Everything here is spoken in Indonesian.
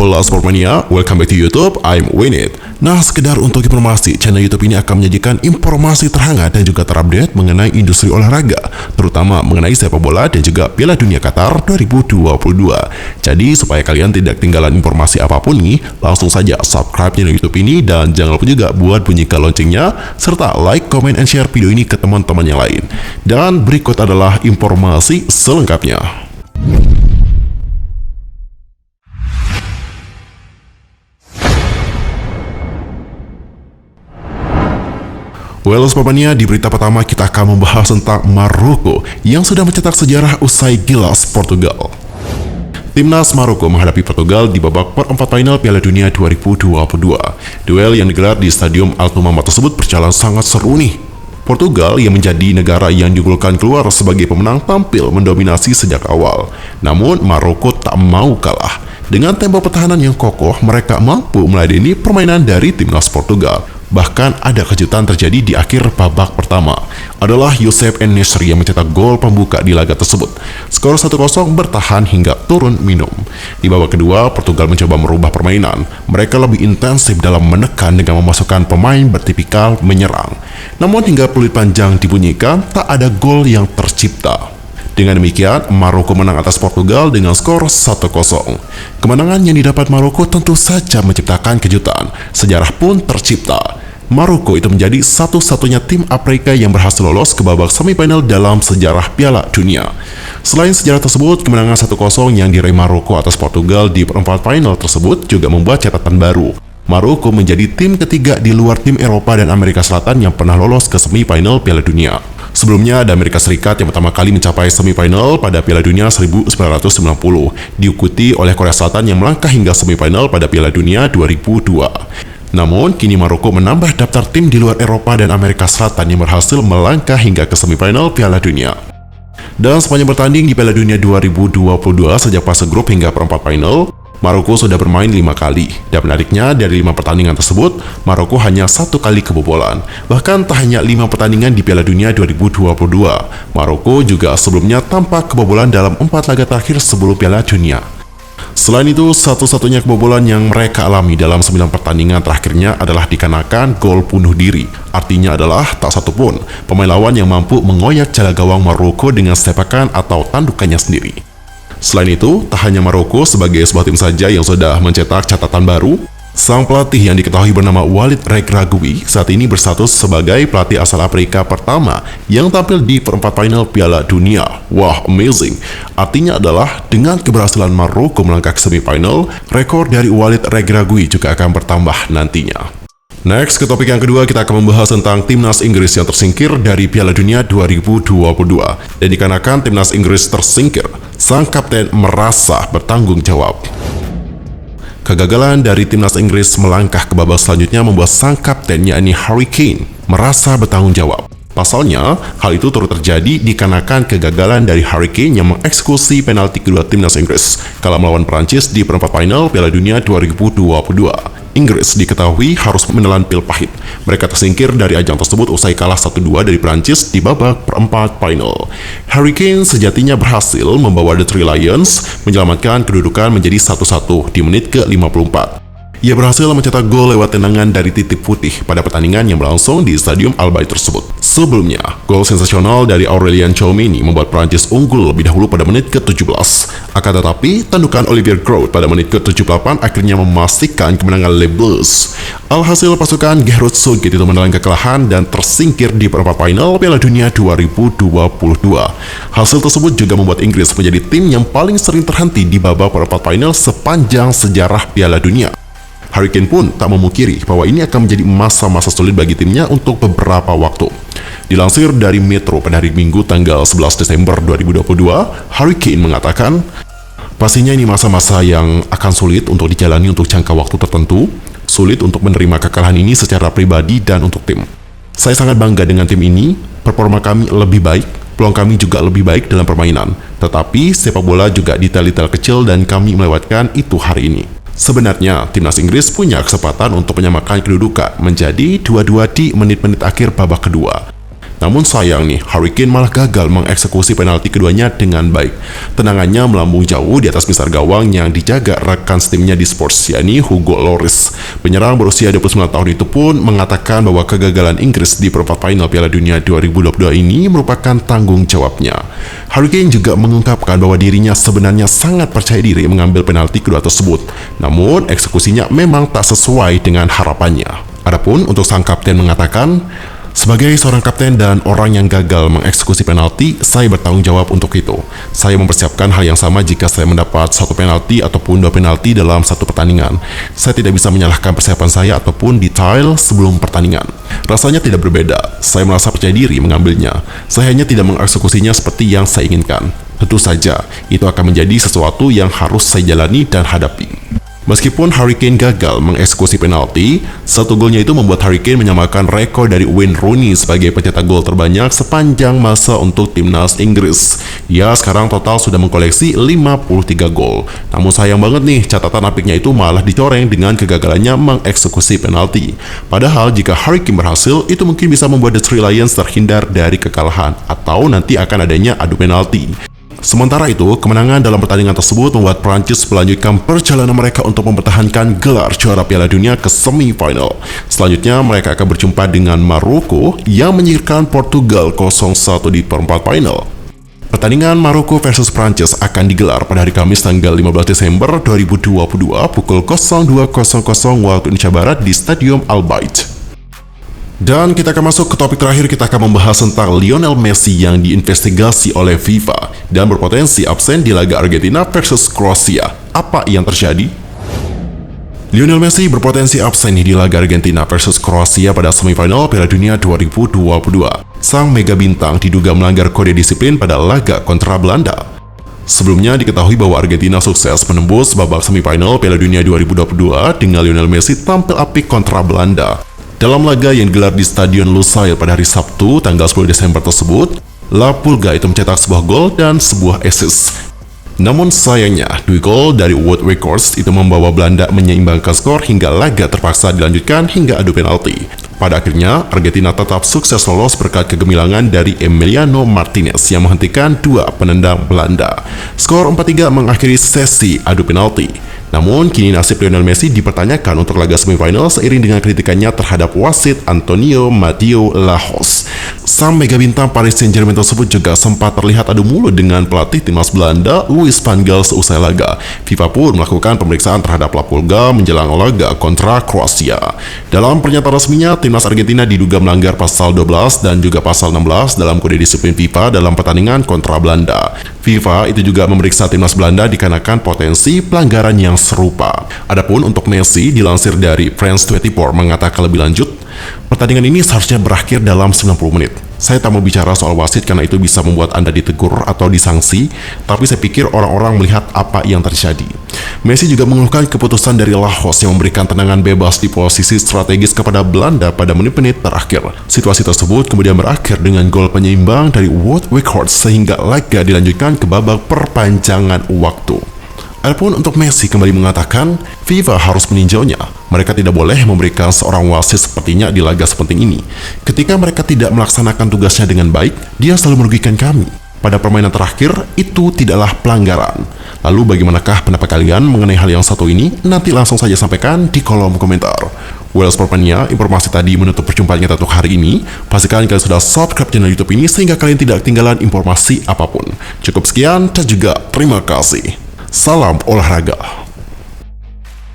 Hola Sportmania, welcome back to YouTube, I'm Winit. Nah, sekedar untuk informasi, channel YouTube ini akan menyajikan informasi terhangat dan juga terupdate mengenai industri olahraga, terutama mengenai sepak bola dan juga Piala Dunia Qatar 2022. Jadi, supaya kalian tidak ketinggalan informasi apapun nih, langsung saja subscribe channel YouTube ini dan jangan lupa juga buat bunyikan loncengnya, serta like, comment, and share video ini ke teman-teman yang lain. Dan berikut adalah informasi selengkapnya. Well, Sportmania, di berita pertama kita akan membahas tentang Maroko yang sudah mencetak sejarah usai gilas Portugal. Timnas Maroko menghadapi Portugal di babak perempat final Piala Dunia 2022. Duel yang digelar di Stadium Alto Mama tersebut berjalan sangat seru nih. Portugal yang menjadi negara yang diunggulkan keluar sebagai pemenang tampil mendominasi sejak awal. Namun Maroko tak mau kalah. Dengan tempo pertahanan yang kokoh, mereka mampu meladeni permainan dari timnas Portugal. Bahkan ada kejutan terjadi di akhir babak pertama. Adalah Youssef En-Nesyri yang mencetak gol pembuka di laga tersebut. Skor 1-0 bertahan hingga turun minum. Di babak kedua, Portugal mencoba merubah permainan. Mereka lebih intensif dalam menekan dengan memasukkan pemain bertipikal menyerang. Namun hingga peluit panjang dibunyikan, tak ada gol yang tercipta. Dengan demikian, Maroko menang atas Portugal dengan skor 1-0. Kemenangan yang didapat Maroko tentu saja menciptakan kejutan. Sejarah pun tercipta. Maroko itu menjadi satu-satunya tim Afrika yang berhasil lolos ke babak semifinal dalam sejarah Piala Dunia. Selain sejarah tersebut, kemenangan 1-0 yang diraih Maroko atas Portugal di perempat final tersebut juga membuat catatan baru. Maroko menjadi tim ketiga di luar tim Eropa dan Amerika Selatan yang pernah lolos ke semifinal Piala Dunia. Sebelumnya ada Amerika Serikat yang pertama kali mencapai semifinal pada Piala Dunia 1990, diikuti oleh Korea Selatan yang melangkah hingga semifinal pada Piala Dunia 2002. Namun, kini Maroko menambah daftar tim di luar Eropa dan Amerika Selatan yang berhasil melangkah hingga ke semifinal Piala Dunia. Dan sepanjang bertanding di Piala Dunia 2022 sejak fase grup hingga perempat final, Maroko sudah bermain 5 kali, dan menariknya dari 5 pertandingan tersebut, Maroko hanya 1 kali kebobolan. Bahkan tak hanya 5 pertandingan di Piala Dunia 2022, Maroko juga sebelumnya tanpa kebobolan dalam 4 laga terakhir sebelum Piala Dunia. Selain itu, satu-satunya kebobolan yang mereka alami dalam 9 pertandingan terakhirnya adalah dikarenakan gol bunuh diri. Artinya adalah tak satu pun pemain lawan yang mampu mengoyak jala gawang Maroko dengan sepakan atau tandukannya sendiri. Selain itu, tak hanya Maroko sebagai sebuah tim saja yang sudah mencetak catatan baru, sang pelatih yang diketahui bernama Walid Regragui saat ini berstatus sebagai pelatih asal Afrika pertama yang tampil di perempat final Piala Dunia. Wah, amazing! Artinya adalah dengan keberhasilan Maroko melangkah ke semifinal, rekor dari Walid Regragui juga akan bertambah nantinya. Next, ke topik yang kedua, kita akan membahas tentang timnas Inggris yang tersingkir dari Piala Dunia 2022. Dan dikarenakan timnas Inggris tersingkir, sang kapten merasa bertanggung jawab. Kegagalan dari timnas Inggris melangkah ke babak selanjutnya membuat sang kapten, yakni Harry Kane, merasa bertanggung jawab. Pasalnya, hal itu turut terjadi dikarenakan kegagalan dari Harry Kane yang mengeksekusi penalti kedua timnas Inggris kala melawan Prancis di perempat final Piala Dunia 2022. Inggris diketahui harus menelan pil pahit. Mereka tersingkir dari ajang tersebut usai kalah 1-2 dari Prancis di babak perempat final. Harry Kane sejatinya berhasil membawa The Three Lions menyelamatkan kedudukan menjadi 1-1 di menit ke-54. Ia berhasil mencetak gol lewat tendangan dari titik putih pada pertandingan yang berlangsung di Stadium Al Bayt tersebut. Sebelumnya, gol sensasional dari Aurelien Tchouameni membuat Prancis unggul lebih dahulu pada menit ke-17. Akan tetapi, tandukan Olivier Giroud pada menit ke-78 akhirnya memastikan kemenangan Les Bleus. Alhasil pasukan Gareth Southgate itu menelan kekalahan dan tersingkir di perempat final Piala Dunia 2022. Hasil tersebut juga membuat Inggris menjadi tim yang paling sering terhenti di babak perempat final sepanjang sejarah Piala Dunia. Harry Kane pun tak memungkiri bahwa ini akan menjadi masa-masa sulit bagi timnya untuk beberapa waktu. Dilansir dari Metro pada hari Minggu tanggal 11 Desember 2022, Harry Kane mengatakan, pastinya ini masa-masa yang akan sulit untuk dijalani untuk jangka waktu tertentu, sulit untuk menerima kekalahan ini secara pribadi dan untuk tim. Saya sangat bangga dengan tim ini, performa kami lebih baik, peluang kami juga lebih baik dalam permainan. Tetapi sepak bola juga detail-detail kecil dan kami melewatkan itu hari ini. Sebenarnya, timnas Inggris punya kesempatan untuk menyamakan kedudukan menjadi 2-2 di menit-menit akhir babak kedua. Namun sayang nih, Harry Kane malah gagal mengeksekusi penalti keduanya dengan baik. Tendangannya melambung jauh di atas misar gawang yang dijaga rekan setimnya di Spurs, yakni Hugo Lloris. Penyerang berusia 29 tahun itu pun mengatakan bahwa kegagalan Inggris di perempat final Piala Dunia 2022 ini merupakan tanggung jawabnya. Harry Kane juga mengungkapkan bahwa dirinya sebenarnya sangat percaya diri mengambil penalti kedua tersebut. Namun, eksekusinya memang tak sesuai dengan harapannya. Adapun untuk sang kapten mengatakan, sebagai seorang kapten dan orang yang gagal mengeksekusi penalti, saya bertanggung jawab untuk itu. Saya mempersiapkan hal yang sama jika saya mendapat satu penalti ataupun dua penalti dalam satu pertandingan. Saya tidak bisa menyalahkan persiapan saya ataupun detail sebelum pertandingan. Rasanya tidak berbeda. Saya merasa percaya diri mengambilnya. Saya hanya tidak mengeksekusinya seperti yang saya inginkan. Tentu saja, itu akan menjadi sesuatu yang harus saya jalani dan hadapi. Meskipun Harry Kane gagal mengeksekusi penalti, satu golnya itu membuat Harry Kane menyamakan rekor dari Wayne Rooney sebagai pencetak gol terbanyak sepanjang masa untuk timnas Inggris. Ia sekarang total sudah mengkoleksi 53 gol. Namun sayang banget nih, catatan apiknya itu malah dicoreng dengan kegagalannya mengeksekusi penalti. Padahal jika Harry Kane berhasil, itu mungkin bisa membuat The Three Lions terhindar dari kekalahan, atau nanti akan adanya adu penalti. Sementara itu, kemenangan dalam pertandingan tersebut membuat Prancis melanjutkan perjalanan mereka untuk mempertahankan gelar juara Piala Dunia ke semifinal. Selanjutnya, mereka akan berjumpa dengan Maroko yang menyingkirkan Portugal 0-1 di perempat final. Pertandingan Maroko versus Prancis akan digelar pada hari Kamis tanggal 15 Desember 2022 pukul 02.00 waktu Indonesia Barat di Stadium Al Bayt. Dan kita akan masuk ke topik terakhir. Kita akan membahas tentang Lionel Messi yang diinvestigasi oleh FIFA dan berpotensi absen di laga Argentina versus Kroasia. Apa yang terjadi? Lionel Messi berpotensi absen di laga Argentina versus Kroasia pada semifinal Piala Dunia 2022. Sang mega bintang diduga melanggar kode disiplin pada laga kontra Belanda. Sebelumnya diketahui bahwa Argentina sukses menembus babak semifinal Piala Dunia 2022 dengan Lionel Messi tampil apik kontra Belanda. Dalam laga yang digelar di Stadion Lusail pada hari Sabtu, tanggal 10 Desember tersebut, La Pulga itu mencetak sebuah gol dan sebuah assist. Namun sayangnya, 2 gol dari World Records itu membawa Belanda menyeimbangkan skor hingga laga terpaksa dilanjutkan hingga adu penalti. Pada akhirnya, Argentina tetap sukses lolos berkat kegemilangan dari Emiliano Martinez yang menghentikan 2 penendang Belanda. Skor 4-3 mengakhiri sesi adu penalti. Namun, kini nasib Lionel Messi dipertanyakan untuk laga semifinal seiring dengan kritikannya terhadap wasit Antonio Matteo Lajos. Sang mega bintang Paris Saint-Germain tersebut juga sempat terlihat adu mulut dengan pelatih timnas Belanda, Louis van Gaal seusai laga. FIFA pun melakukan pemeriksaan terhadap La Pulga menjelang laga kontra Kroasia. Dalam pernyataan resminya, timnas Argentina diduga melanggar pasal 12 dan juga pasal 16 dalam kode disiplin FIFA dalam pertandingan kontra Belanda. FIFA itu juga memeriksa timnas Belanda dikarenakan potensi pelanggaran yang serupa. Adapun untuk Messi, dilansir dari France 24 mengatakan lebih lanjut, pertandingan ini seharusnya berakhir dalam 90 menit. Saya tak mau bicara soal wasit karena itu bisa membuat Anda ditegur atau disanksi, tapi saya pikir orang-orang melihat apa yang terjadi. Messi juga mengeluhkan keputusan dari Lajos yang memberikan tendangan bebas di posisi strategis kepada Belanda pada menit-menit terakhir. Situasi tersebut kemudian berakhir dengan gol penyeimbang dari World Records sehingga laga dilanjutkan ke babak perpanjangan waktu. Adapun untuk Messi kembali mengatakan, FIFA harus meninjaunya. Mereka tidak boleh memberikan seorang wasit sepertinya di laga sepenting ini. Ketika mereka tidak melaksanakan tugasnya dengan baik, dia selalu merugikan kami. Pada permainan terakhir, itu tidaklah pelanggaran. Lalu bagaimanakah pendapat kalian mengenai hal yang satu ini? Nanti langsung saja sampaikan di kolom komentar. Well, Sportmania, informasi tadi menutup perjumpaan kita untuk hari ini. Pastikan kalian sudah subscribe channel YouTube ini sehingga kalian tidak ketinggalan informasi apapun. Cukup sekian dan juga terima kasih. Salam olahraga.